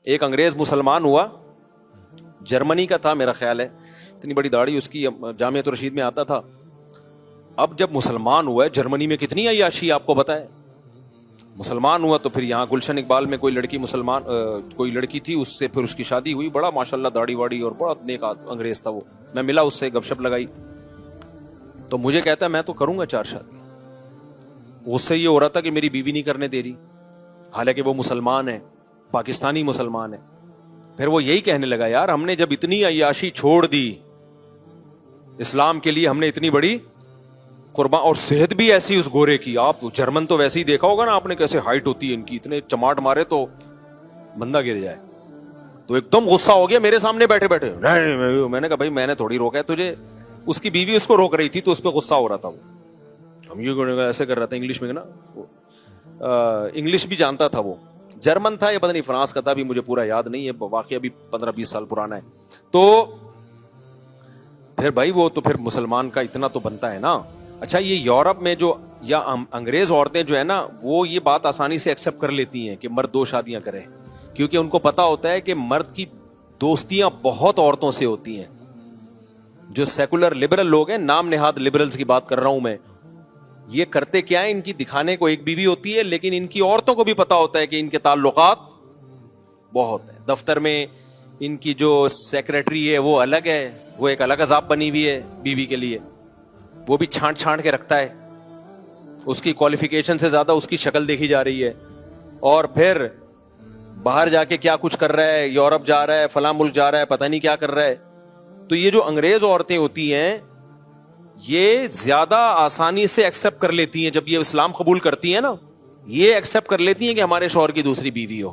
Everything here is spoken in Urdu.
ایک انگریز مسلمان ہوا, جرمنی کا تھا میرا خیال ہے, اتنی بڑی داڑھی اس کی, جامعۃ الرشید میں آتا تھا. اب جب مسلمان ہوا ہے, جرمنی میں کتنی عیاشی آپ کو پتہ ہے, مسلمان ہوا تو پھر یہاں گلشن اقبال میں کوئی لڑکی مسلمان کوئی لڑکی تھی, اس سے پھر اس کی شادی ہوئی, بڑا ماشاءاللہ داڑھی واڑی اور بڑا نیک انگریز تھا وہ. میں ملا اس سے, گپ شپ لگائی, تو مجھے کہتا ہے میں تو کروں گا 4 شادیاں. اس سے یہ ہو رہا تھا کہ میری بیوی نہیں کرنے دے رہی, حالانکہ وہ مسلمان ہے, پاکستانی مسلمان ہے. پھر وہ یہی کہنے لگا, یار ہم نے جب اتنی عیاشی چھوڑ دی اسلام کے لیے, ہم نے اتنی بڑی قربان, اور صحت بھی ایسی اس گورے کی, آپ جرمن تو ویسے ہی دیکھا ہوگا نا آپ نے, کیسے ہائٹ ہوتی ہے ان کی, اتنے چماٹ مارے تو بندہ گر جائے. تو ایک دم غصہ ہو گیا میرے سامنے بیٹھے بیٹھے. میں نے کہا بھائی میں نے تھوڑی روکا ہے تجھے, اس کی بیوی اس کو روک رہی تھی تو اس پہ غصہ ہو رہا تھا. وہ ہم یہ ایسے کر رہا تھا انگلش میں نا, انگلش بھی جانتا تھا, وہ جرمن تھا یا پتہ نہیں فرانس کا تھا, بھی مجھے پورا یاد نہیں ہے, واقعہ بھی 15-20 سال پرانا ہے. تو پھر بھائی وہ تو پھر مسلمان کا اتنا تو بنتا ہے نا. اچھا یہ یورپ میں جو یا انگریز عورتیں جو ہے نا, وہ یہ بات آسانی سے ایکسپٹ کر لیتی ہیں کہ مرد 2 شادیاں کرے, کیونکہ ان کو پتا ہوتا ہے کہ مرد کی دوستیاں بہت عورتوں سے ہوتی ہیں. جو سیکولر لبرل لوگ ہیں, نام نہاد لبرلز کی بات کر رہا ہوں میں, یہ کرتے کیا ہے, ان کی دکھانے کو ایک بیوی ہوتی ہے, لیکن ان کی عورتوں کو بھی پتا ہوتا ہے کہ ان کے تعلقات بہت ہیں. دفتر میں ان کی جو سیکریٹری ہے وہ الگ ہے, وہ ایک الگ عذاب بنی ہوئی ہے بیوی کے لیے, وہ بھی چھانٹ چھانٹ کے رکھتا ہے, اس کی کوالیفیکیشن سے زیادہ اس کی شکل دیکھی جا رہی ہے. اور پھر باہر جا کے کیا کچھ کر رہا ہے, یورپ جا رہا ہے, فلاں ملک جا رہا ہے, پتہ نہیں کیا کر رہا ہے. تو یہ جو انگریز عورتیں ہوتی ہیں یہ زیادہ آسانی سے ایکسپٹ کر لیتی ہیں, جب یہ اسلام قبول کرتی ہیں نا, یہ ایکسپٹ کر لیتی ہیں کہ ہمارے شوہر کی دوسری بیوی ہو.